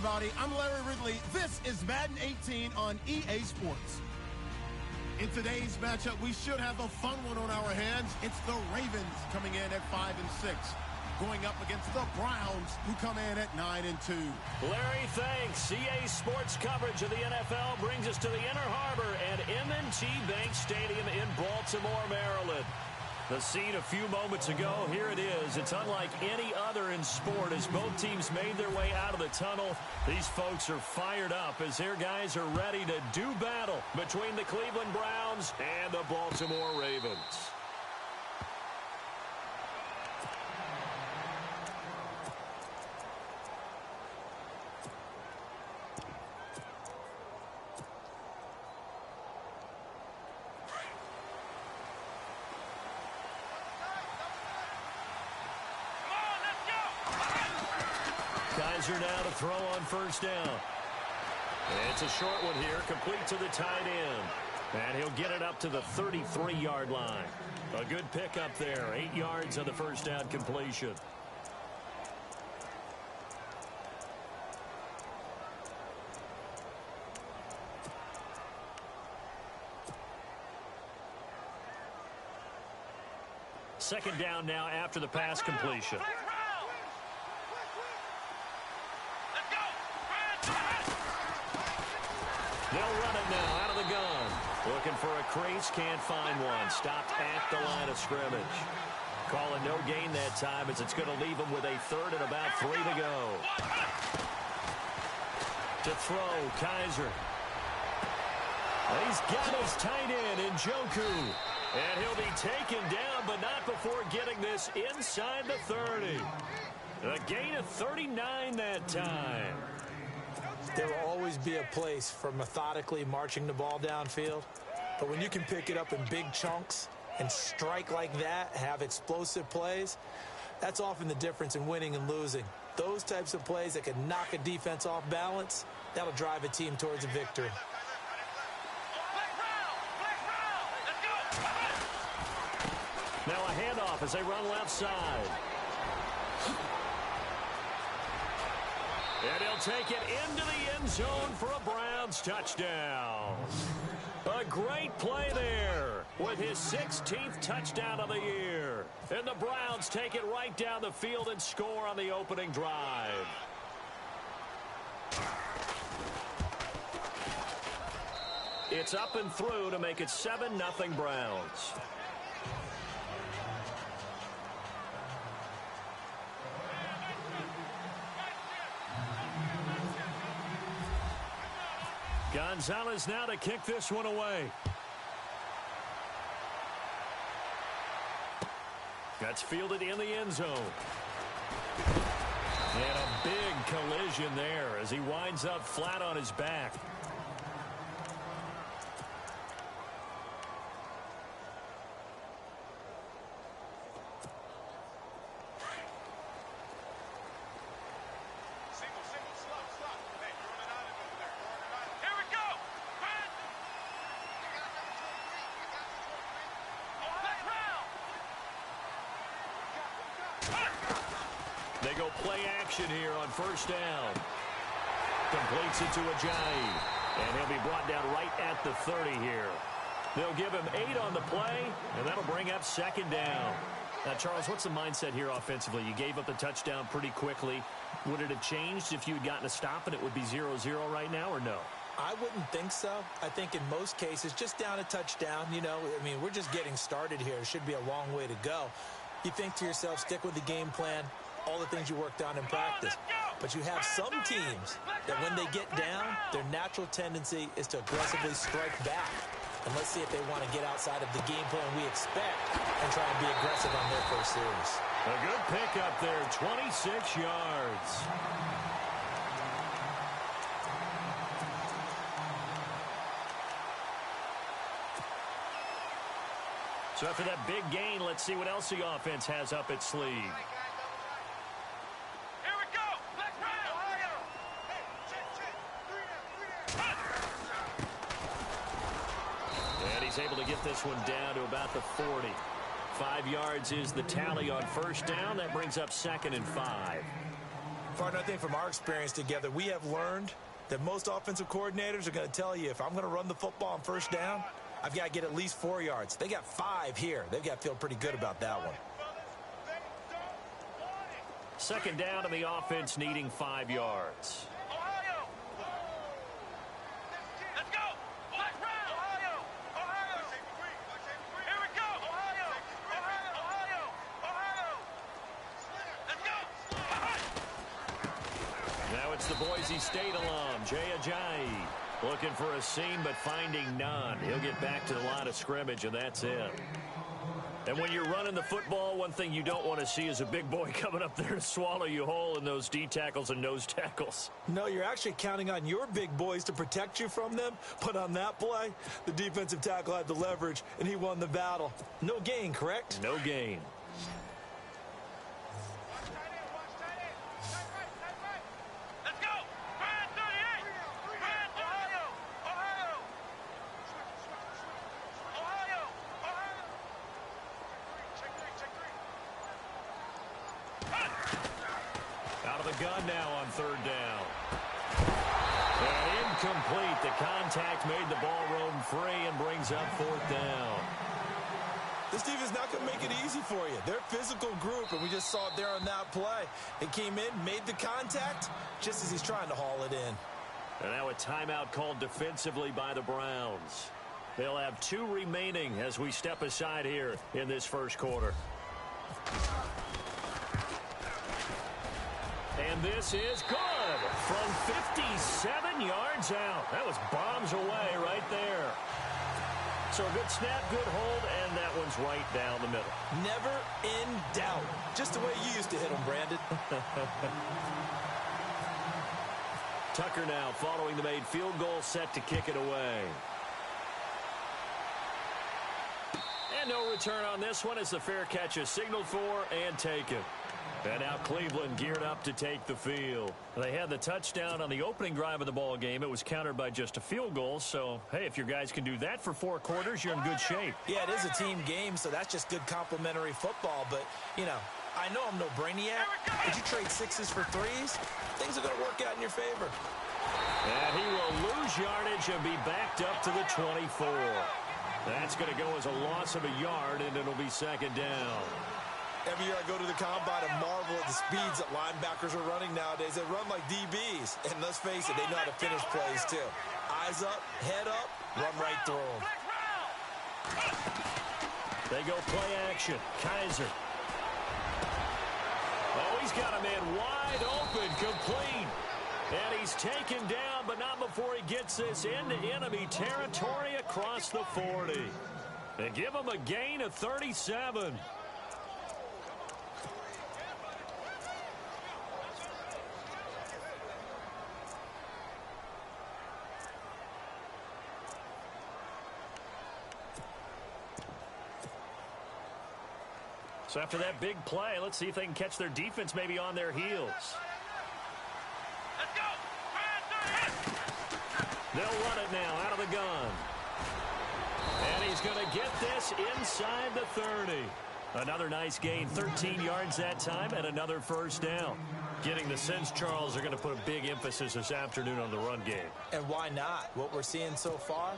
everybody. I'm Larry Ridley. This is Madden 18 on EA Sports. In today's matchup, we should have a fun one on our hands. It's the Ravens coming in at 5-6, going up against the Browns, who come in at 9-2. Larry, thanks. EA Sports coverage of the NFL brings us to the Inner Harbor and M&T Bank Stadium in Baltimore, Maryland. The scene a few moments ago, here it is. It's unlike any other in sport as both teams made their way out of the tunnel. These folks are fired up as their guys are ready to do battle between the Cleveland Browns and the Baltimore Ravens. Kaiser now to throw on first down. It's a short one here, complete to the tight end. And he'll get it up to the 33-yard line. A good pickup there, 8 yards on the first down completion. Second down now after the pass completion. They'll run it now out of the gun. Looking for a crease, can't find one. Stopped at the line of scrimmage. Calling no gain that time as it's going to leave him with a third and about 3 to go. To throw, Kaiser. He's got his tight end in Njoku. And he'll be taken down, but not before getting this inside the 30. A gain of 39 that time. There will always be a place for methodically marching the ball downfield. But when you can pick it up in big chunks and strike like that, have explosive plays, that's often the difference in winning and losing. Those types of plays that can knock a defense off balance, that'll drive a team towards a victory. Now a handoff as they run left side. And he'll take it into the end zone for a Browns touchdown. A great play there with his 16th touchdown of the year. And the Browns take it right down the field and score on the opening drive. It's up and through to make it 7-0 Browns. Gonzalez now to kick this one away. That's fielded in the end zone. And a big collision there as he winds up flat on his back. They go play action here on first down. Completes it to Ajayi. And he'll be brought down right at the 30 here. They'll give him 8 on the play, and that'll bring up second down. Now, Charles, what's the mindset here offensively? You gave up the touchdown pretty quickly. Would it have changed if you had gotten a stop and it would be 0-0 right now, or no? I wouldn't think so. I think in most cases, just down a touchdown, you know, I mean, we're just getting started here. It should be a long way to go. You think to yourself, stick with the game plan, all the things you worked on in practice. But you have some teams that when they get down, their natural tendency is to aggressively strike back. And let's see if they want to get outside of the game plan we expect and try and be aggressive on their first series. A good pickup there, 26 yards. So after that big gain, let's see what else the offense has up its sleeve. He's able to get this one down to about the 40. 5 yards is the tally on first down. That brings up 2nd and 5. Partner, I think from our experience together, we have learned that most offensive coordinators are going to tell you, if I'm going to run the football on first down, I've got to get at least 4 yards. They got 5 here. They've got to feel pretty good about that one. Second down, and the offense needing 5 yards. The Boise State alum, Jay Ajayi, looking for a seam but finding none. He'll get back to the line of scrimmage, and that's it. And when you're running the football, one thing you don't want to see is a big boy coming up there to swallow you whole in those D tackles and nose tackles. No, you're actually counting on your big boys to protect you from them. But on that play, the defensive tackle had the leverage, and he won the battle. No gain, correct? No gain. Gun now on third down. And incomplete. The contact made the ball roam free and brings up fourth down. This defense is not going to make it easy for you. They're a physical group, and we just saw it there on that play. It came in, made the contact, just as he's trying to haul it in. And now a timeout called defensively by the Browns. They'll have 2 remaining as we step aside here in this first quarter. And this is good from 57 yards out. That was bombs away right there. So a good snap, good hold, and that one's right down the middle. Never in doubt. Just the way you used to hit them, Brandon. Tucker now following the made field goal, set to kick it away. And no return on this one as the fair catch is signaled for and taken. And now Cleveland geared up to take the field. They had the touchdown on the opening drive of the ball game. It was countered by just a field goal. So, hey, if your guys can do that for 4 quarters, you're in good shape. Yeah, it is a team game, so that's just good complementary football. But, you know, I know I'm no brainiac. Did you trade 6s for 3s? Things are going to work out in your favor. And he will lose yardage and be backed up to the 24. That's going to go as a loss of a yard, and it'll be second down. Every year I go to the combine and marvel at the speeds that linebackers are running nowadays. They run like DBs. And let's face it, they know how to finish plays too. Eyes up, head up, run right through them. They go play action. Kaiser. Oh, he's got a man wide open, complete. And he's taken down, but not before he gets this into enemy territory across the 40. And give him a gain of 37. So after that big play, let's see if they can catch their defense maybe on their heels. Let's go! They'll run it now out of the gun. And he's going to get this inside the 30. Another nice gain, 13 yards that time, and another first down. Getting the sense Charles are going to put a big emphasis this afternoon on the run game. And why not? What we're seeing so far,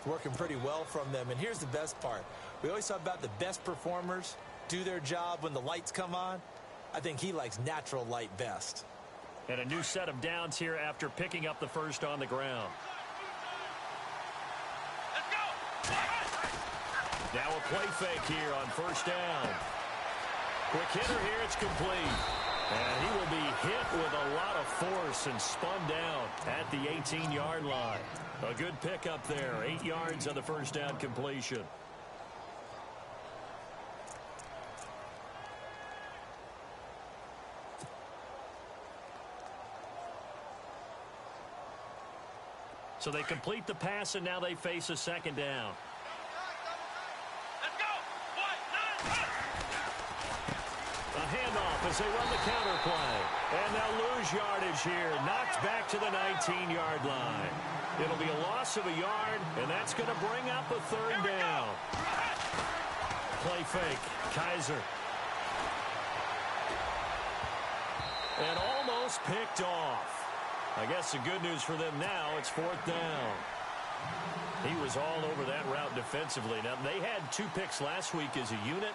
working pretty well from them. And here's the best part. We always talk about the best performers do their job when the lights come on. I think he likes natural light best. And a new set of downs here after picking up the first on the ground. Let's go! Now a play fake here on first down. Quick hitter here, it's complete. And he will be hit with a lot of force and spun down at the 18-yard line. A good pickup there, 8 yards on the first down completion. So they complete the pass, and now they face a second down. Let's go! A handoff as they run the counter play. And they'll lose yardage here. Knocked back to the 19-yard line. It'll be a loss of a yard, and that's going to bring up a third down. Play fake. Kaiser. And almost almost picked off. I guess the good news for them now, it's 4th down. He was all over that route defensively. Now, they had 2 picks last week as a unit.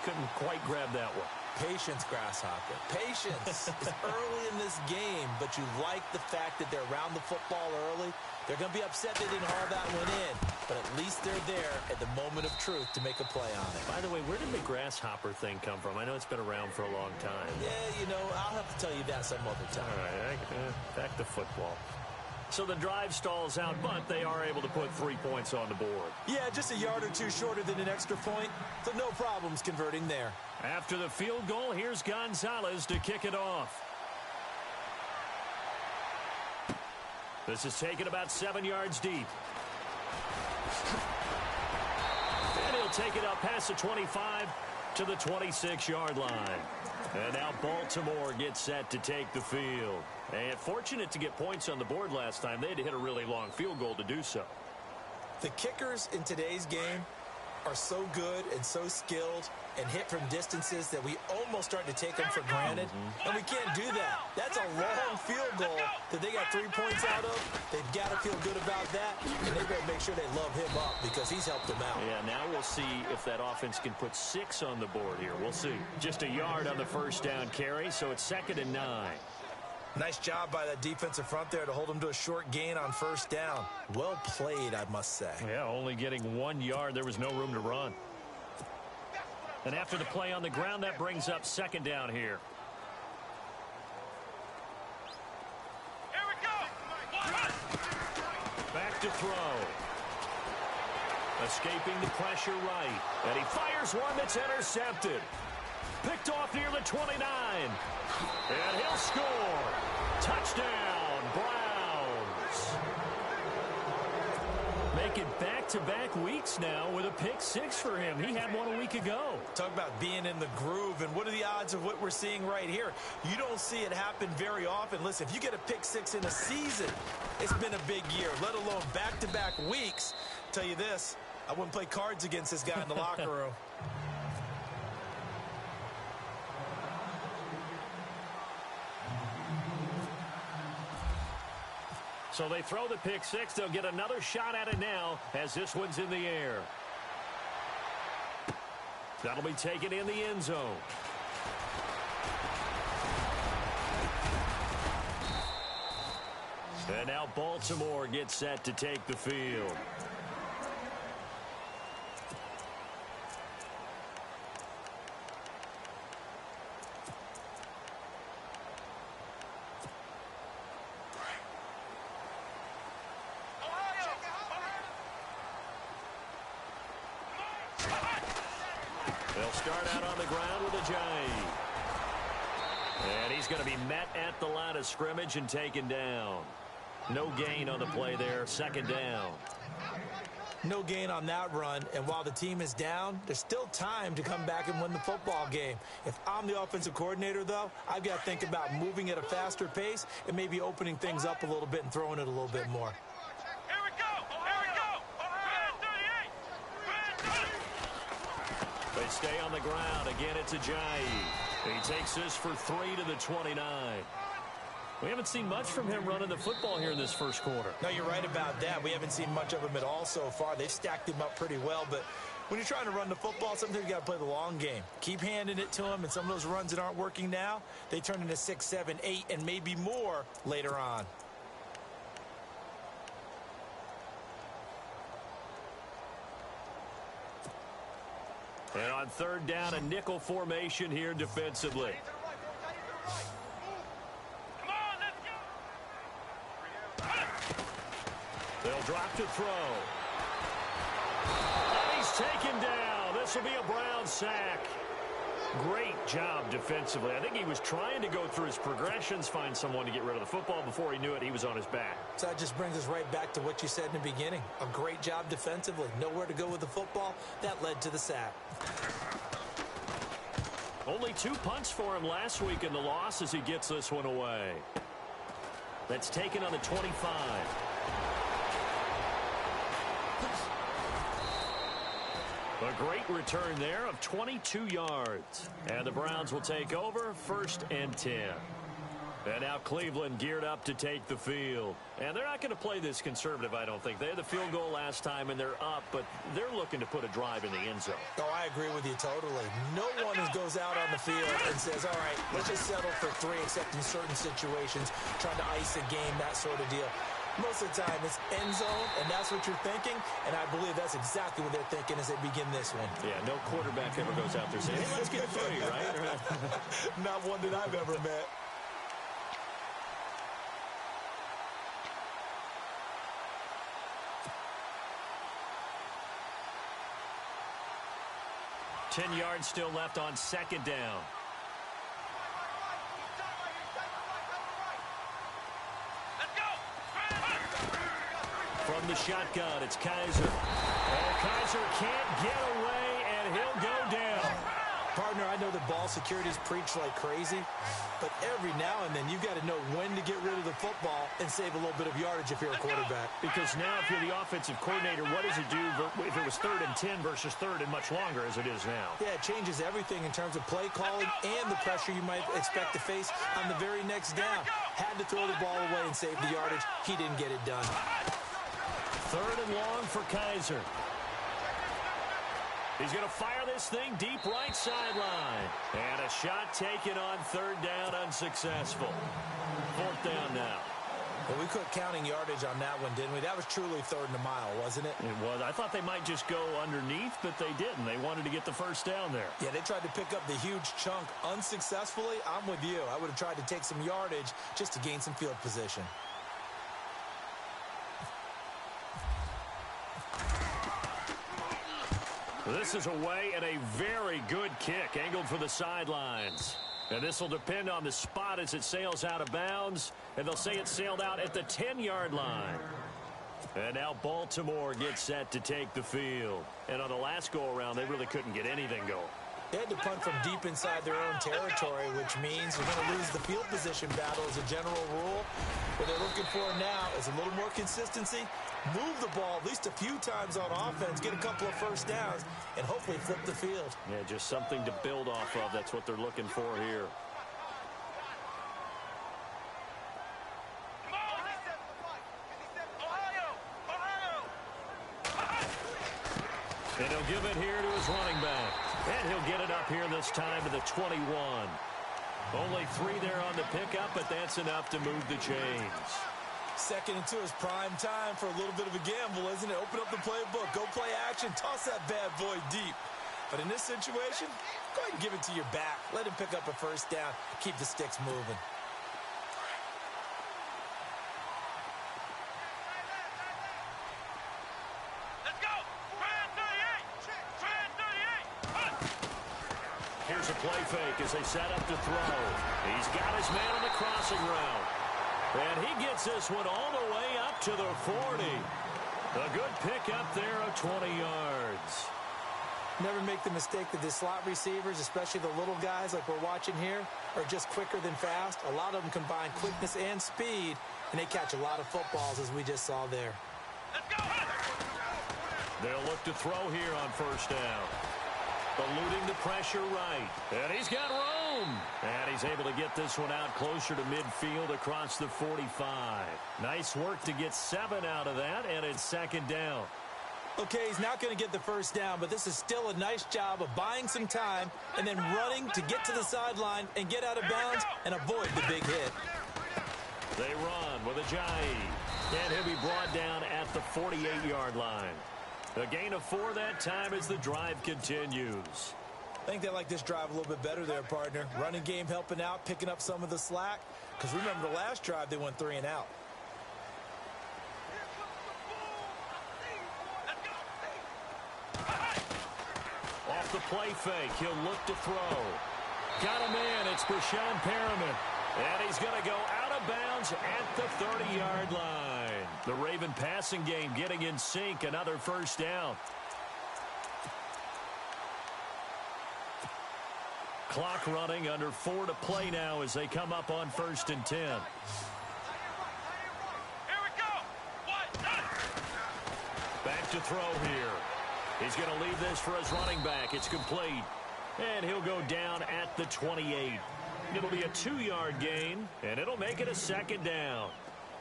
Couldn't quite grab that one. Patience, Grasshopper. Patience. It's early in this game, but you like the fact that they're around the football early. They're going to be upset they didn't haul that one in, but at least they're there at the moment of truth to make a play on it. By the way, where did the grasshopper thing come from? I know it's been around for a long time. Yeah, you know, I'll have to tell you that some other time. All right, back to football. So the drive stalls out, but they are able to put 3 points on the board. Yeah, just a yard or 2 shorter than an extra point, so no problems converting there. After the field goal, here's Gonzalez to kick it off. This is taken about 7 yards deep. And he'll take it up past the 25 to the 26-yard line. And now Baltimore gets set to take the field. And fortunate to get points on the board last time. They had to hit a really long field goal to do so. The kickers in today's game are so good and so skilled and hit from distances that we almost start to take them for granted. And we can't do that. That's a long field goal that they got 3 points out of. They've got to feel good about that, and they better make sure they love him up because he's helped them out. Yeah, now we'll see if that offense can put 6 on the board here. We'll see. Just a yard on the first down carry, so it's 2nd and 9. Nice job by that defensive front there to hold them to a short gain on first down. Well played, I must say. Yeah, only getting 1 yard. There was no room to run. And after the play on the ground, that brings up 2nd down here. Here we go. Back to throw. Escaping the pressure right. And he fires one that's intercepted. Picked off near the 29. And he'll score. Touchdown, Browns. Make it back-to-back weeks now with a pick 6 for him. He had one a week ago. Talk about being in the groove, and what are the odds of what we're seeing right here? You don't see it happen very often. Listen, if you get a pick 6 in a season, it's been a big year, let alone back-to-back weeks. Tell you this, I wouldn't play cards against this guy in the locker room. So they throw the pick 6. They'll get another shot at it now as this one's in the air. That'll be taken in the end zone. And now Baltimore gets set to take the field. They'll start out on the ground with Ajayi. And he's going to be met at the line of scrimmage and taken down. No gain on the play there. 2nd down. No gain on that run, and while the team is down, there's still time to come back and win the football game. If I'm the offensive coordinator, though, I've got to think about moving at a faster pace and maybe opening things up a little bit and throwing it a little bit more. Here we go. Here we go. Red 38. They stay on the ground. Again, it's Ajayi. He takes this for 3 to the 29. We haven't seen much from him running the football here in this first quarter. No, you're right about that. We haven't seen much of him at all so far. They've stacked him up pretty well, but when you're trying to run the football, sometimes you got to play the long game. Keep handing it to him, and some of those runs that aren't working now, they turn into 6, 7, 8, and maybe more later on. And on 3rd down, a nickel formation here defensively. They'll drop to throw. And he's taken down. This will be a Brown sack. Great job defensively. I think he was trying to go through his progressions, find someone to get rid of the football. Before he knew it, he was on his back. So that just brings us right back to what you said in the beginning. A great job defensively. Nowhere to go with the football. That led to the sack. Only 2 punts for him last week in the loss as he gets this one away. That's taken on the 25. A great return there of 22 yards. And the Browns will take over 1st and 10. And now Cleveland geared up to take the field. And they're not going to play this conservative, I don't think. They had the field goal last time, and they're up, but they're looking to put a drive in the end zone. Oh, I agree with you totally. No one goes out on the field and says, all right, let's just settle for 3, except in certain situations, trying to ice a game, that sort of deal. Most of the time, it's end zone, and that's what you're thinking, and I believe that's exactly what they're thinking as they begin this one. Yeah, no quarterback ever goes out there saying, hey, let's get 3, right? Not one that I've ever met. Ten yards still left on second down. Let's go. From the shotgun, it's Kaiser. And Kaiser can't get away, and he'll go down. Partner, I know that ball security's preached like crazy, but every now and then you've got to know when to get rid of the football and save a little bit of yardage if you're a quarterback. Because now if you're the offensive coordinator, what does it do if it was 3rd and 10 versus 3rd and much longer as it is now? Yeah, it changes everything in terms of play calling and the pressure you might expect to face on the very next down. Had to throw the ball away and save the yardage. He didn't get it done. 3rd and long for Kaiser. He's going to fire this thing deep right sideline. And a shot taken on 3rd down, unsuccessful. 4th down now. Well, we quit counting yardage on that one, didn't we? That was truly 3rd and a mile, wasn't it? It was. I thought they might just go underneath, but they didn't. They wanted to get the first down there. Yeah, they tried to pick up the huge chunk unsuccessfully. I'm with you. I would have tried to take some yardage just to gain some field position. This is away and a very good kick, angled for the sidelines. And this will depend on the spot as it sails out of bounds. And they'll say it sailed out at the 10-yard line. And now Baltimore gets set to take the field. And on the last go-around, they really couldn't get anything going. They had to punt from deep inside their own territory, which means you're going to lose the field position battle as a general rule. What they're looking for now is a little more consistency, move the ball at least a few times on offense, get a couple of first downs, and hopefully flip the field. Yeah, just something to build off of. That's what they're looking for here. And he'll give it here to his running back. And he'll get it up here this time to the 21. Only 3 there on the pickup, but that's enough to move the chains. 2nd and 2 is prime time for a little bit of a gamble, isn't it? Open up the playbook, go play action, toss that bad boy deep. But in this situation, go ahead and give it to your back. Let him pick up a first down, keep the sticks moving. Here's a play fake as they set up to throw. He's got his man on the crossing route. And he gets this one all the way up to the 40. A good pick up there of 20 yards. Never make the mistake that the slot receivers, especially the little guys like we're watching here, are just quicker than fast. A lot of them combine quickness and speed, and they catch a lot of footballs, as we just saw there. They'll look to throw here on first down. Eluding the pressure right. And he's got room. And he's able to get this one out closer to midfield across the 45. Nice work to get 7 out of that, and it's 2nd down. Okay, he's not going to get the first down, but this is still a nice job of buying some time and then running to get to the sideline and get out of bounds and avoid the big hit. They run with Ajayi. And he'll be brought down at the 48-yard line. A gain of 4 that time as the drive continues. I think they like this drive a little bit better there, partner. Running game helping out, picking up some of the slack. Because remember the last drive, they went 3 and out. Off the play fake, he'll look to throw. Got a man, it's Brashon Perriman. And he's going to go out of bounds at the 30-yard line. The Raven passing game getting in sync, another first down. Clock running, under 4 to play now as they come up on 1st and 10. Here we go. Back to throw here. He's going to leave this for his running back. It's complete. And he'll go down at the 28. It'll be a 2-yard gain, and it'll make it a 2nd down.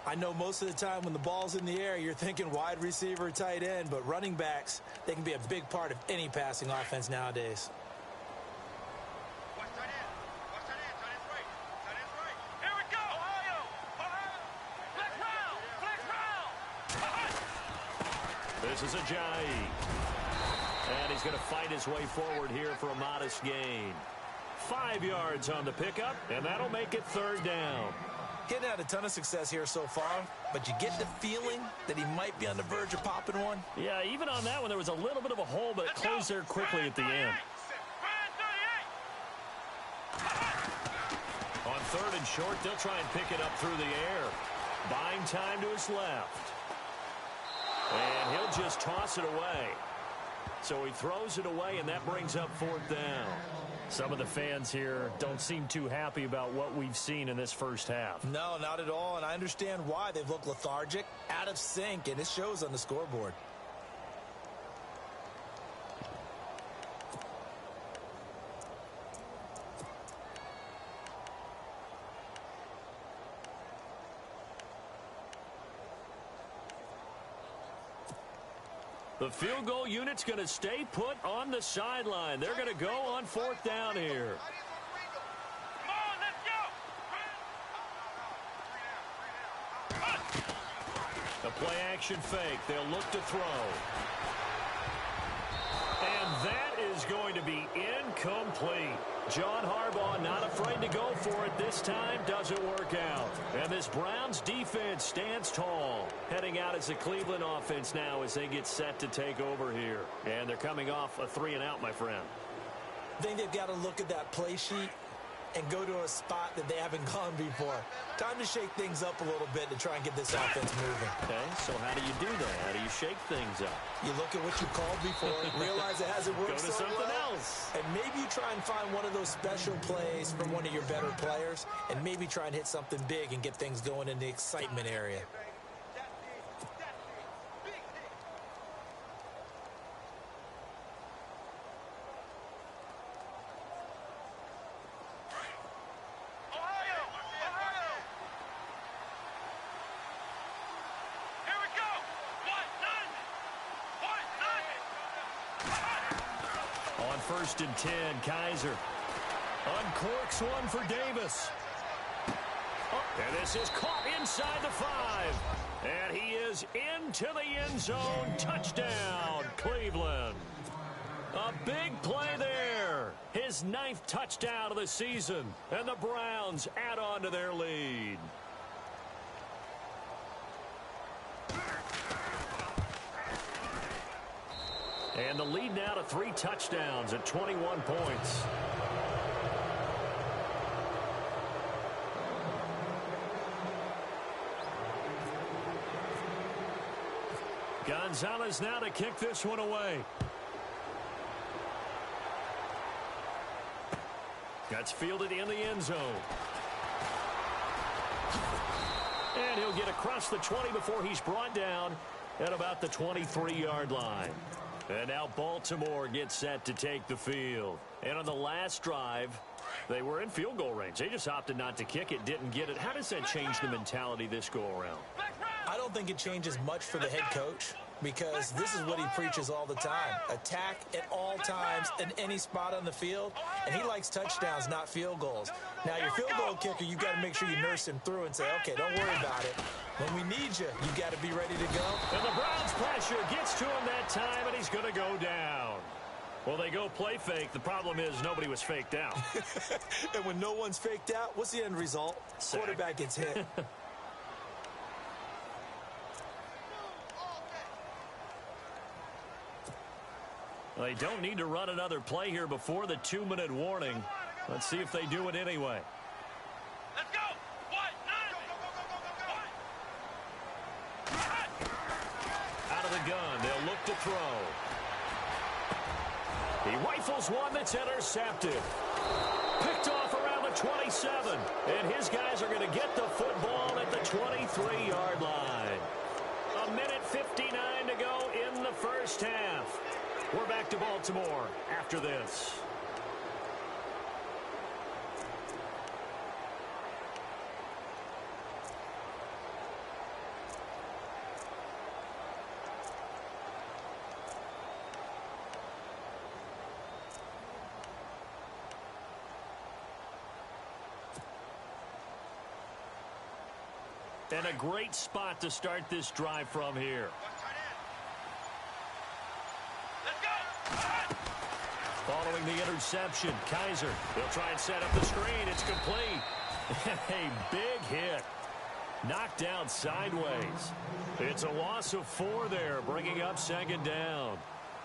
I know most of the time when the ball's in the air, you're thinking wide receiver, tight end, but running backs, they can be a big part of any passing offense nowadays. Watch tight end. Watch tight end. Tight end's right. Tight end's right. Here we go. Ohio. Flex round. Flex round. This is Ajayi. And he's going to fight his way forward here for a modest gain. 5 yards on the pickup, and that'll make it 3rd down. Getting had a ton of success here so far, but you get the feeling that he might be on the verge of popping one. Yeah, even on that one, there was a little bit of a hole, but it closed there quickly at the end. On 3rd and short, they'll try and pick it up through the air. Buying time to his left. And he'll just toss it away. So he throws it away, and that brings up 4th down. Some of the fans here don't seem too happy about what we've seen in this first half. No, not at all, and I understand why. They've looked lethargic, out of sync, and it shows on the scoreboard. The field goal unit's going to stay put on the sideline. They're going to go on 4th down here. Come on, let's go. The play action fake. They'll look to throw. And that is going to be incomplete. John Harbaugh not afraid to go for it this time. Doesn't work out. And this Browns defense stands tall. Heading out as the Cleveland offense now as they get set to take over here. And they're coming off a 3-and-out, my friend. I think they've got to look at that play sheet and go to a spot that they haven't gone before. Time to shake things up a little bit to try and get this offense moving. Okay, so how do you do that? How do you shake things up? You look at what you called before, realize it hasn't worked Go to so something well, else. and maybe you try and find one of those special plays from one of your better players, and maybe try and hit something big and get things going in the excitement area. On 1st and 10, Kaiser uncorks one for Davis. Oh, and this is caught inside the 5. And he is into the end zone. Touchdown, Cleveland. A big play there. His 9th touchdown of the season. And the Browns add on to their lead. And the lead now to 3 touchdowns at 21 points. Gonzalez now to kick this one away. That's fielded in the end zone. And he'll get across the 20 before he's brought down at about the 23-yard line. And now Baltimore gets set to take the field. And on the last drive, they were in field goal range. They just opted not to kick it, didn't get it. How does that change the mentality this go-around? I don't think it changes much for the head coach, because this is what he preaches all the time. Attack at all times in any spot on the field, and he likes touchdowns, not field goals. Now, your field goal kicker, you've got to make sure you nurse him through and say, okay, don't worry about it. When we need you, you've got to be ready to go. And the Browns pressure gets to him that time, and he's going to go down. Well, they go play fake. The problem is nobody was faked out. And when no one's faked out, what's the end result? Sack. Quarterback gets hit. They don't need to run another play here before the 2-minute warning. Let's see if they do it anyway. Let's go. Out of the gun, they'll look to throw. He rifles one that's intercepted. Picked off around the 27. And his guys are going to get the football at the 23-yard line. 1:59 to go in the first half. We're back to Baltimore after this. And a great spot to start this drive from here. Following the interception, Kaiser, he'll try and set up the screen. It's complete. A big hit. Knocked down sideways. It's a loss of 4 there, bringing up second down.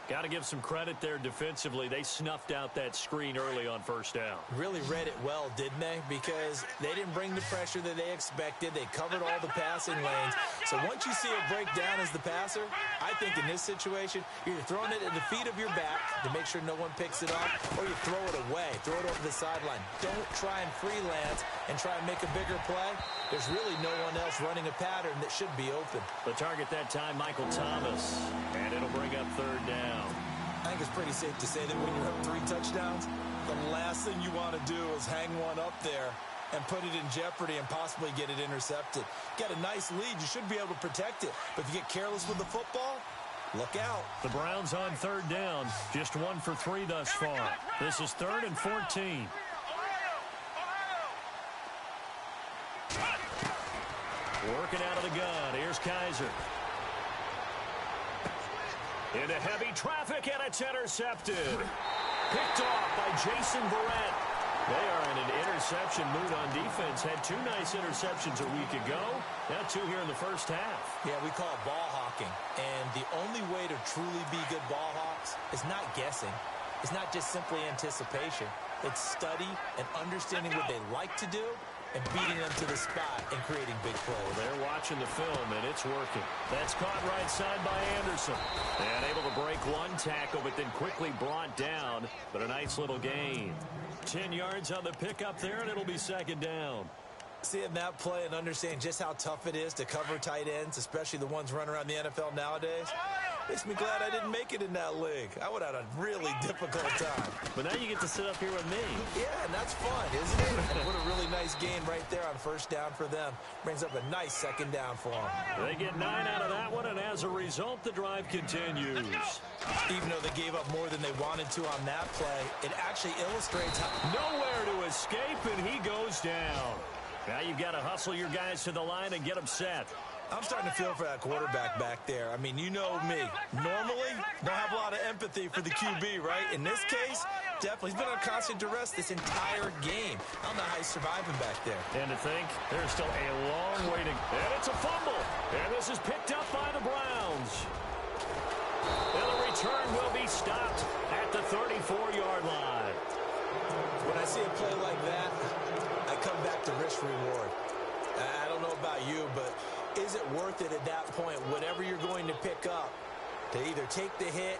Got to give some credit there defensively. They snuffed out that screen early on first down. Really read it well, didn't they? Because they didn't bring the pressure that they expected. They covered all the passing lanes. So once you see it break down as the passer, I think in this situation, you're throwing it at the feet of your back to make sure no one picks it up, or you throw it away, throw it over the sideline. Don't try and freelance and try and make a bigger play. There's really no one else running a pattern that should be open. The target that time, Michael Thomas, and it'll bring up third down. I think it's pretty safe to say that when you're up 3 touchdowns, the last thing you want to do is hang one up there and put it in jeopardy and possibly get it intercepted. Get a nice lead, you should be able to protect it. But if you get careless with the football, look out. The Browns on third down, just 1 for 3 thus far. This is 3rd and 14. Working out of the gun. Here's Kaiser. Into heavy traffic, and it's intercepted. Picked off by Jason Verrett. They are in an interception mood on defense. Had 2 nice interceptions a week ago. Now 2 here in the first half. Yeah, we call it ball hawking. And the only way to truly be good ball hawks is not guessing. It's not just simply anticipation. It's study and understanding what they like to do and beating them to the spot and creating big plays. They're watching the film, and it's working. That's caught right side by Anderson. And able to break 1 tackle, but then quickly brought down. But a nice little gain. 10 yards on the pickup there, and it'll be second down. Seeing that play and understanding just how tough it is to cover tight ends, especially the ones running around the NFL nowadays, makes me glad I didn't make it in that league. I would have had a really difficult time. But now you get to sit up here with me. Yeah, and that's fun, isn't it? And what a really nice gain right there on first down for them. Brings up a nice second down for them. They get 9 out of that one, and as a result, the drive continues. Even though they gave up more than they wanted to on that play, it actually illustrates how... Nowhere to escape, and he goes down. Now you've got to hustle your guys to the line and get them set. I'm starting to feel for that quarterback back there. I mean, you know me. Normally, don't have a lot of empathy for the QB, right? In this case, definitely. He's been on constant duress this entire game. I don't know how he's surviving back there. And to think, there's still a long way to... And it's a fumble. And this is picked up by the Browns. And the return will be stopped at the 34-yard line. When I see a play like that, I come back to risk-reward. I don't know about you, but is it worth it at that point, whatever you're going to pick up, to either take the hit,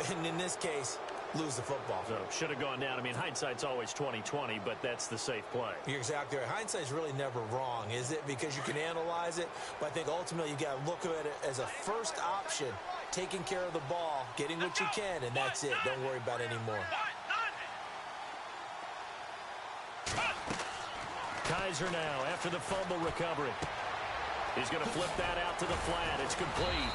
and in this case, lose the football? So, should have gone down. I mean, hindsight's always 20/20, but that's the safe play. You're exactly right. Hindsight's really never wrong, is it? Because you can analyze it, but I think ultimately you got to look at it as a first option, taking care of the ball, getting what you can, and that's it. Don't worry about it anymore. Kaiser now after the fumble recovery. He's going to flip that out to the flat. It's complete.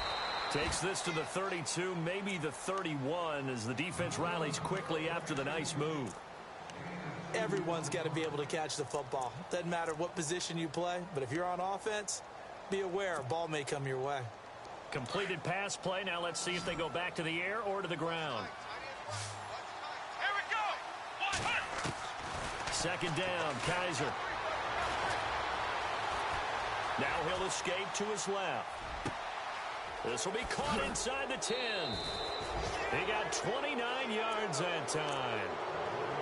Takes this to the 32, maybe the 31, as the defense rallies quickly after the nice move. Everyone's got to be able to catch the football. Doesn't matter what position you play, but if you're on offense, be aware a ball may come your way. Completed pass play. Now let's see if they go back to the air or to the ground. Here we go. Second down, Kaiser. Now he'll escape to his left. This will be caught inside the 10. He got 29 yards that time.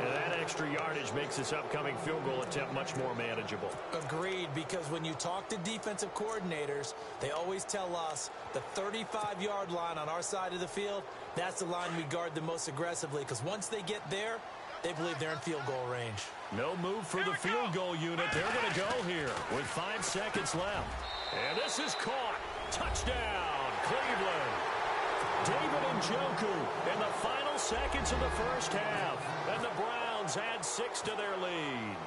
And that extra yardage makes this upcoming field goal attempt much more manageable. Agreed, because when you talk to defensive coordinators, they always tell us the 35-yard line on our side of the field, that's the line we guard the most aggressively, because once they get there, they believe they're in field goal range. No move for the field goal unit. They're going to go here with 5 seconds left. And this is caught. Touchdown, Cleveland. David Njoku in the final seconds of the first half. And the Browns add 6 to their lead.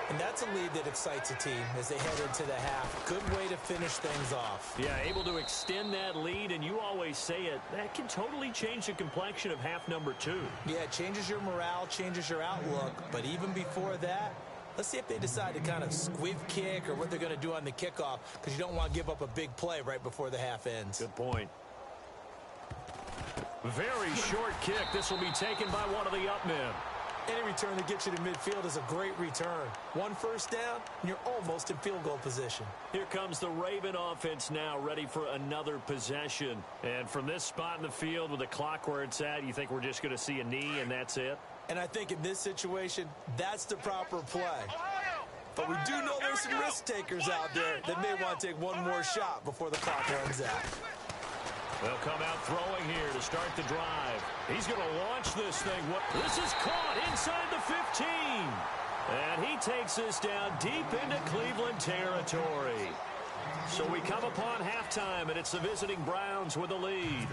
And that's a lead that excites a team as they head into the half. Good way to finish things off. Yeah, able to extend that lead, and you always say it, that can totally change the complexion of half number 2. Yeah, it changes your morale, changes your outlook, but even before that, Let's see if they decide to kind of squib kick or what they're going to do on the kickoff, because you don't want to give up a big play right before the half ends. Good point. Very short kick. This will be taken by one of the up men. Any return that gets you to midfield is a great return. One first down, and you're almost in field goal position. Here comes the Raven offense now, ready for another possession. And from this spot in the field with the clock where it's at, you think we're just going to see a knee and that's it? And I think in this situation, that's the proper play. But we do know there's some risk takers out there that may want to take one more shot before the clock runs out. They'll come out throwing here to start the drive. He's going to launch this thing. This is caught inside the 15. And he takes this down deep into Cleveland territory. So we come upon halftime, and it's the visiting Browns with the lead.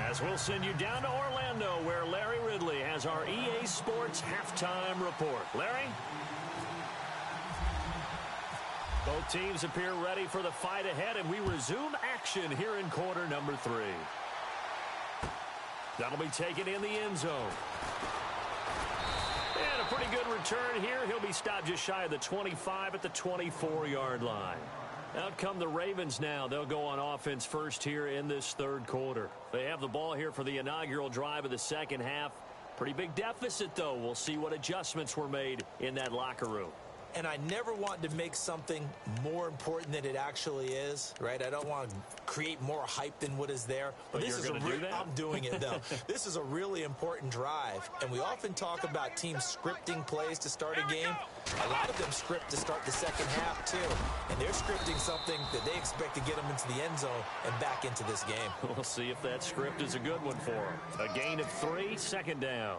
As we'll send you down to Orlando, where Larry Ridley has our EA Sports halftime report. Larry? Both teams appear ready for the fight ahead, and we resume action here in quarter number 3. That'll be taken in the end zone. And a pretty good return here. He'll be stopped just shy of the 25 at the 24-yard line. Out come the Ravens now. They'll go on offense first here in this third quarter. They have the ball here for the inaugural drive of the second half. Pretty big deficit, though. We'll see what adjustments were made in that locker room. And I never want to make something more important than it actually is, right? I don't want to create more hype than what is there. But this is do that? I'm doing it, though. This is a really important drive. And we often talk about teams scripting plays to start a game. A lot of them script to start the second half, too. And they're scripting something that they expect to get them into the end zone and back into this game. We'll see if that script is a good one for them. A gain of 3, second down.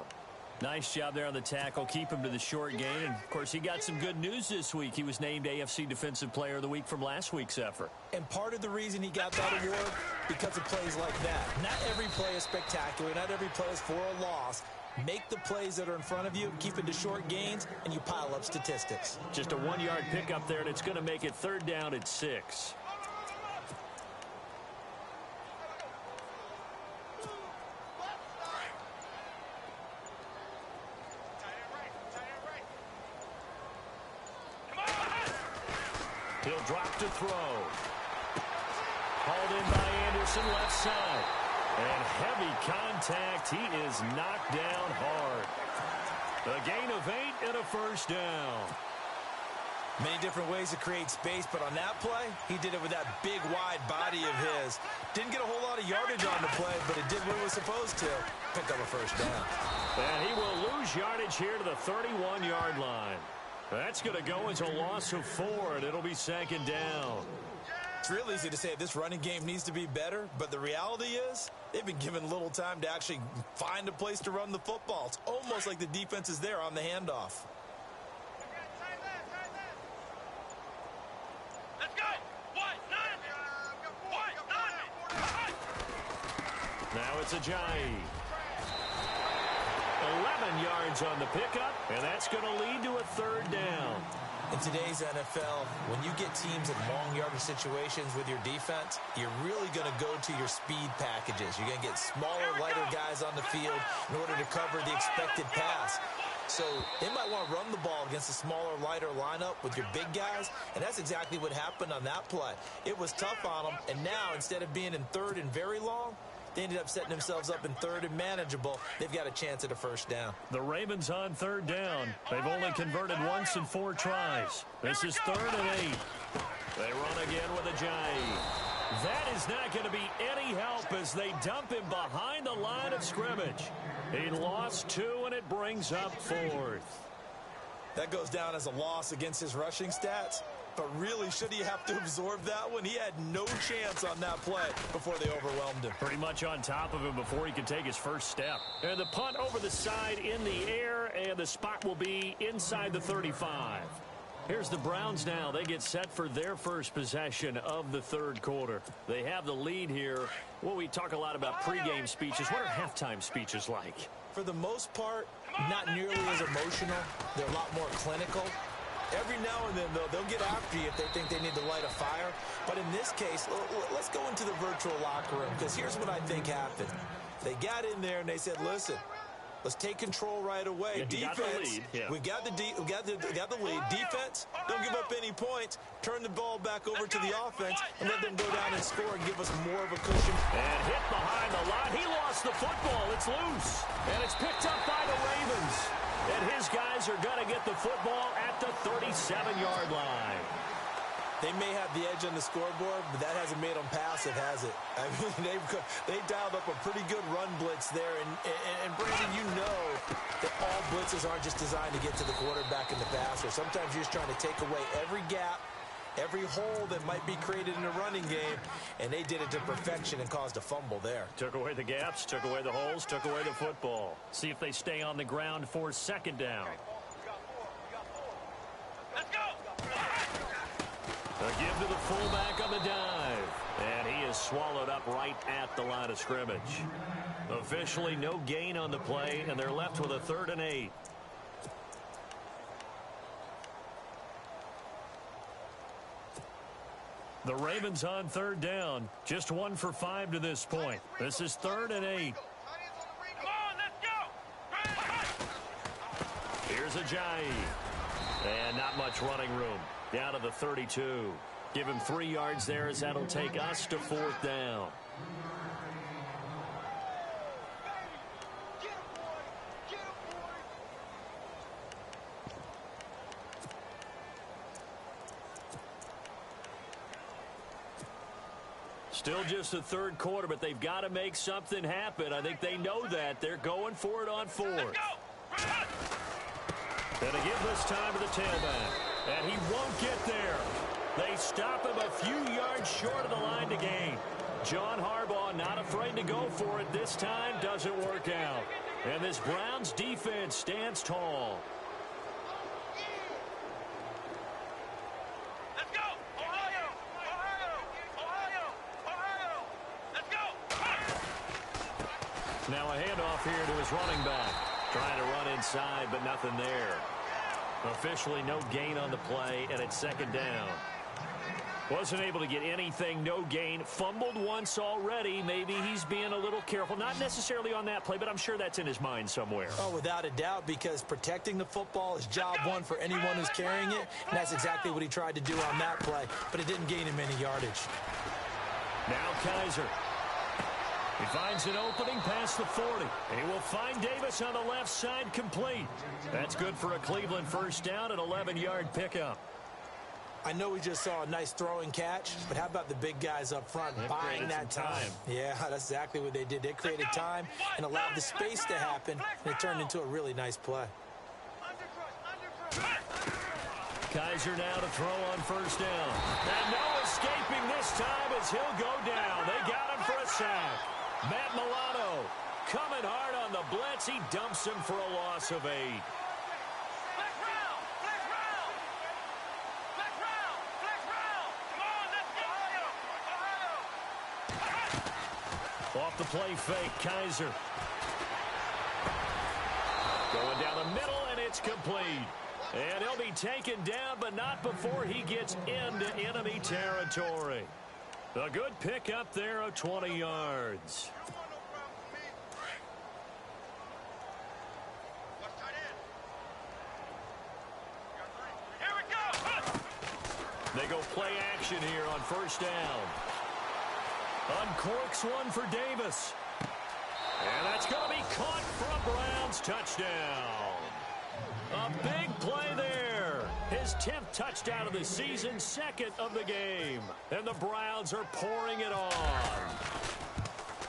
Nice job there on the tackle. Keep him to the short gain. And, of course, he got some good news this week. He was named AFC Defensive Player of the Week from last week's effort. And part of the reason he got that award, because of plays like that. Not every play is spectacular. Not every play is for a loss. Make the plays that are in front of you, keep it to short gains, and you pile up statistics. Just a 1-yard pickup there, and it's going to make it third down at 6. He'll drop to throw. Hauled in by Anderson, left side. And heavy contact. He is knocked down hard. A gain of 8 and a first down. Many different ways to create space, but on that play, he did it with that big, wide body of his. Didn't get a whole lot of yardage on the play, but it did what it was supposed to. Pick up a first down. And he will lose yardage here to the 31-yard line. That's going to go as a loss of 4, and it'll be second down. It's real easy to say this running game needs to be better, but the reality is they've been given little time to actually find a place to run the football. It's almost like the defense is there on the handoff. Let's go! Now it's Ajayi. 11 yards on the pickup, and that's going to lead to a third down. In today's NFL, when you get teams in long yardage situations with your defense, you're really going to go to your speed packages. You're going to get smaller, lighter guys on the field in order to cover the expected pass. So they might want to run the ball against a smaller, lighter lineup with your big guys, and that's exactly what happened on that play. It was tough on them, and now instead of being in third and very long, they ended up setting themselves up in third and manageable. They've got a chance at a first down. The Ravens on third down. They've only converted once in 4 tries. This is 3rd and 8. They run again with Ajayi. That is not going to be any help as they dump him behind the line of scrimmage. He lost 2, and it brings up 4th. That goes down as a loss against his rushing stats. But really, should he have to absorb that one? He had no chance on that play before they overwhelmed him. Pretty much on top of him before he could take his first step. And the punt over the side in the air, and the spot will be inside the 35. Here's the Browns now. They get set for their first possession of the third quarter. They have the lead here. Well, we talk a lot about pregame speeches. What are halftime speeches like? For the most part, not nearly as emotional. They're a lot more clinical. Every now and then, though, they'll get after you if they think they need to light a fire. But in this case, let's go into the virtual locker room, because here's what I think happened. They got in there and they said, listen, Let's take control right away. Yeah, Defense, we got the lead. Defense, don't give up any points. Turn the ball back over to the offense and let them go down and score and give us more of a cushion. And hit behind the line. He lost the football. It's loose. And it's picked up by the Ravens. And his guys are going to get the football at the 37-yard line. They may have the edge on the scoreboard, but that hasn't made them passive, has it? I mean, they dialed up a pretty good run blitz there. And Brandon, you know that all blitzes aren't just designed to get to the quarterback and the passer. Sometimes you're just trying to take away every gap, every hole that might be created in a running game, and they did it to perfection and caused a fumble there. Took away the gaps, took away the holes, took away the football. See if they stay on the ground for second down. Let's go. A give to the fullback on the dive. And he is swallowed up right at the line of scrimmage. Officially no gain on the play, and they're left with a 3rd and 8. The Ravens on 3rd down. Just 1 for 5 to this point. This is 3rd and 8. Come on, let's go. Here's Ajayi. And not much running room. Down to the 32. Give him 3 yards there as that'll take us to 4th down. Still just the 3rd quarter, but they've got to make something happen. I think they know that. They're going for it on 4th. And a give this time to the tailback. And he won't get there. They stop him a few yards short of the line to gain. John Harbaugh not afraid to go for it this time. Doesn't work out. And this Browns defense stands tall. Let's go. Ohio. Let's go. Now a handoff here to his running back. Trying to run inside, but nothing there. Officially no gain on the play, and it's 2nd down. Wasn't able to get anything, no gain. Fumbled once already. Maybe he's being a little careful. Not necessarily on that play, but I'm sure that's in his mind somewhere. Oh, without a doubt, because protecting the football is job 1 for anyone who's carrying it, and that's exactly what he tried to do on that play, but it didn't gain him any yardage. Now Kaiser. He finds an opening past the 40. He will find Davis on the left side complete. That's good for a Cleveland 1st down, an 11-yard pickup. I know we just saw a nice throwing catch, but how about the big guys up front buying that time? Yeah, that's exactly what they did. They created time and allowed the space to happen, and it turned into a really nice play. Kaiser now to throw on 1st down. And no escaping this time as he'll go down. They got him for a sack. Matt Milano coming hard on the blitz. He dumps him for a loss of 8. Off the play fake, Kaiser. Going down the middle, and it's complete. And he'll be taken down, but not before he gets into enemy territory. A good pick up there of 20 yards. Here we go. They go play action here on 1st down. Uncorks one for Davis. And that's going to be caught for a Browns touchdown. A big play there. His 10th touchdown of the season, 2nd of the game. And the Browns are pouring it on.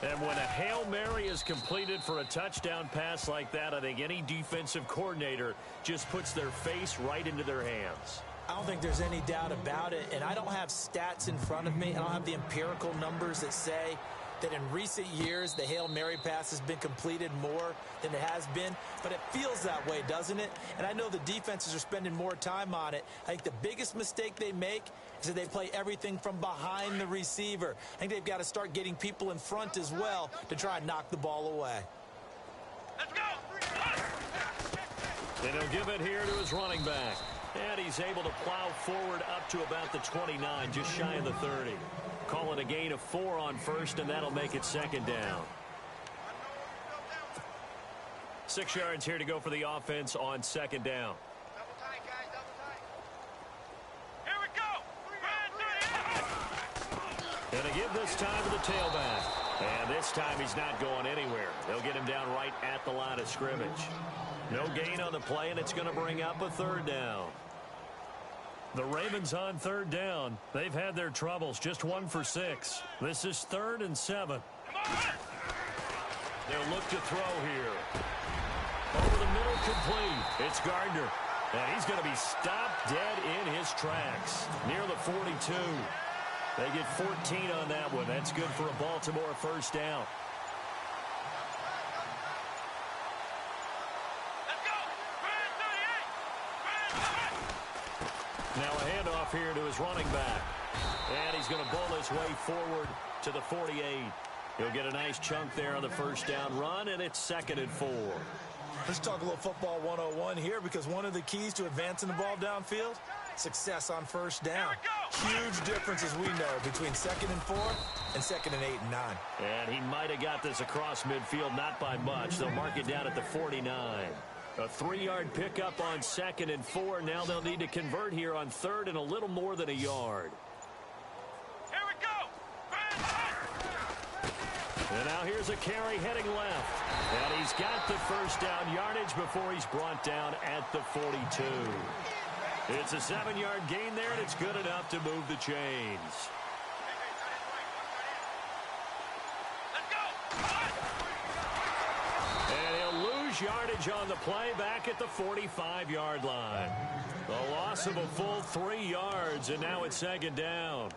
And when a Hail Mary is completed for a touchdown pass like that, I think any defensive coordinator just puts their face right into their hands. I don't think there's any doubt about it, and I don't have stats in front of me. I don't have the empirical numbers that say that in recent years the Hail Mary pass has been completed more than it has been, but it feels that way, doesn't it? And I know the defenses are spending more time on it. I think the biggest mistake they make is that they play everything from behind the receiver. I think they've got to start getting people in front as well to try and knock the ball away. Let's go. And he'll give it here to his running back. And he's able to plow forward up to about the 29, just shy of the 30. Call it a gain of 4 on 1st, and that'll make it 2nd down. 6 yards here to go for the offense on second down. Double tight, guys, double tight. Here we go. And they give this time to the tailback. And this time he's not going anywhere. They'll get him down right at the line of scrimmage. No gain on the play, and it's going to bring up a third down. The Ravens on third down. They've had their troubles, just 1 for 6. This is 3rd and 7. They'll look to throw here. Over the middle, complete. It's Gardner. And he's going to be stopped dead in his tracks near the 42. They get 14 on that one. That's good for a Baltimore first down. Let's go. Now a handoff here to his running back. And he's going to bull his way forward to the 48. He'll get a nice chunk there on the first down run, and it's 2nd and 4. Let's talk a little football 101 here, because one of the keys to advancing the ball downfield, success on first down. Huge difference, as we know, between 2nd and 4 and 2nd and 8 and 9. And he might have got this across midfield, not by much. They'll mark it down at the 49. A 3-yard pickup on 2nd and 4. Now they'll need to convert here on 3rd and a little more than a yard. Here we go. And now here's a carry heading left. And he's got the first down yardage before he's brought down at the 42. It's a 7-yard gain there, and it's good enough to move the chains. And he'll lose yardage on the play back at the 45-yard line. A loss of a full 3 yards, and now it's 2nd down.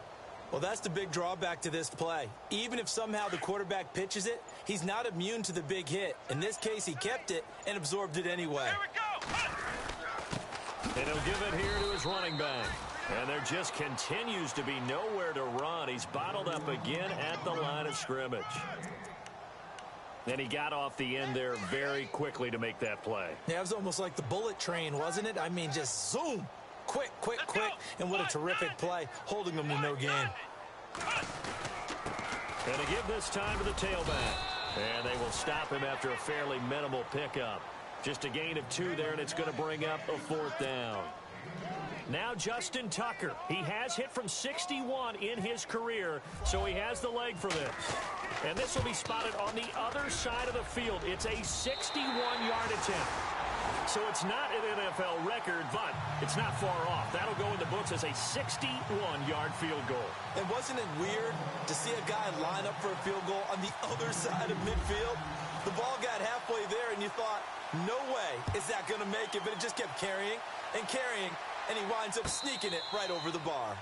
Well, that's the big drawback to this play. Even if somehow the quarterback pitches it, he's not immune to the big hit. In this case, he kept it and absorbed it anyway. Here we go. And he'll give it here to his running back. And there just continues to be nowhere to run. He's bottled up again at the line of scrimmage. And he got off the end there very quickly to make that play. Yeah, it was almost like the bullet train, wasn't it? I mean, just zoom. Quick, quick, quick. And what a terrific play, holding them to no gain. And to give this time to the tailback. And they will stop him after a fairly minimal pickup. Just a gain of 2 there, and it's going to bring up a 4th down. Now Justin Tucker. He has hit from 61 in his career, so he has the leg for this. And this will be spotted on the other side of the field. It's a 61-yard attempt. So it's not an NFL record, but it's not far off. That'll go in the books as a 61-yard field goal. And wasn't it weird to see a guy line up for a field goal on the other side of midfield? The ball got halfway there, and you thought, no way is that going to make it, but it just kept carrying and carrying, and he winds up sneaking it right over the bar.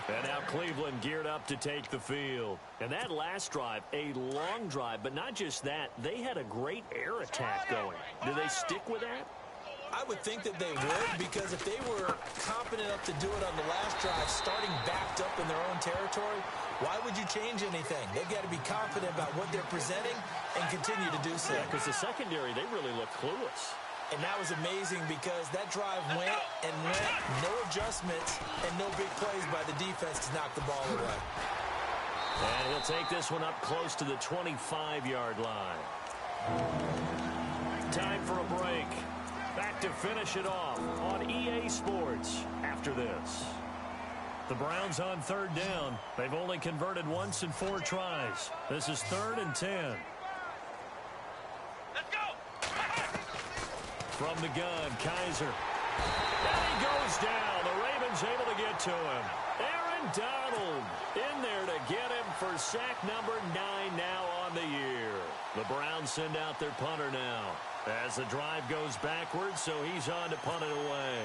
And now Cleveland geared up to take the field. And that last drive, a long drive, but not just that, they had a great air attack going. Do they stick with that? I would think that they would, because if they were confident enough to do it on the last drive, starting backed up in their own territory, why would you change anything? They've got to be confident about what they're presenting and continue to do so. Yeah, because the secondary, they really look clueless. And that was amazing, because that drive went and went, no adjustments, and no big plays by the defense to knock the ball away. And he'll take this one up close to the 25-yard line. Time for a break. Back to finish it off on EA Sports after this. The Browns on 3rd down. They've only converted once in 4 tries. This is 3rd and 10. Let's go. From the gun, Kaiser. And he goes down. The Ravens able to get to him. Aaron Donald in there to get him for sack number 9 now on the year. The Browns send out their punter now as the drive goes backwards, so he's on to punt it away.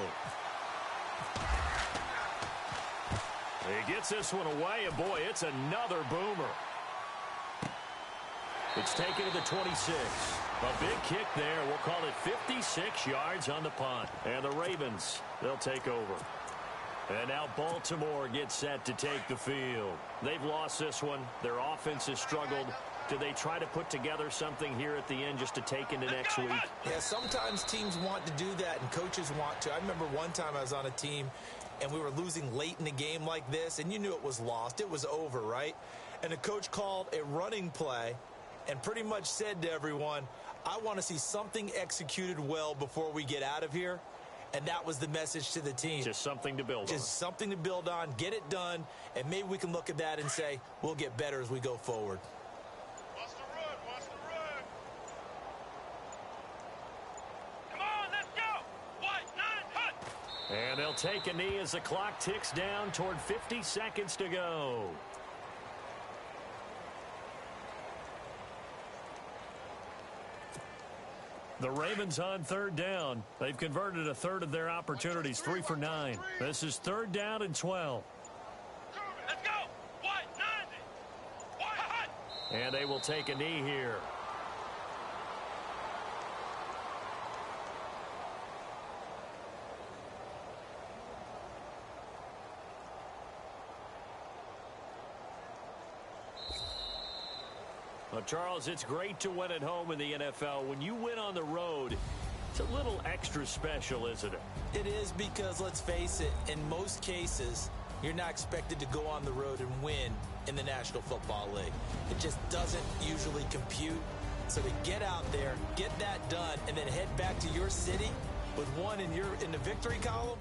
He gets this one away, and boy, it's another boomer. It's taken to the 26. A big kick there. We'll call it 56 yards on the punt. And the Ravens, they'll take over. And now Baltimore gets set to take the field. They've lost this one. Their offense has struggled. Do they try to put together something here at the end just to take into next week? Yeah, sometimes teams want to do that, and coaches want to. I remember one time I was on a team, and we were losing late in a game like this, and you knew it was lost. It was over, right? And the coach called a running play and pretty much said to everyone, I want to see something executed well before we get out of here. And that was the message to the team. Just something to build on. Just something to build on, get it done, and maybe we can look at that and say, we'll get better as we go forward. Watch the run, watch the run. Come on, let's go. White, 9, hut. And they'll take a knee as the clock ticks down toward 50 seconds to go. The Ravens on third down. They've converted a third of their opportunities, 3 for 9. This is third down and 12. Let's go. White, 90. White, hut. And they will take a knee here. Well, Charles, it's great to win at home in the NFL. When you win on the road, it's a little extra special, isn't it? It is because, let's face it, in most cases, you're not expected to go on the road and win in the National Football League. It just doesn't usually compute. So to get out there, get that done, and then head back to your city with one in the victory column,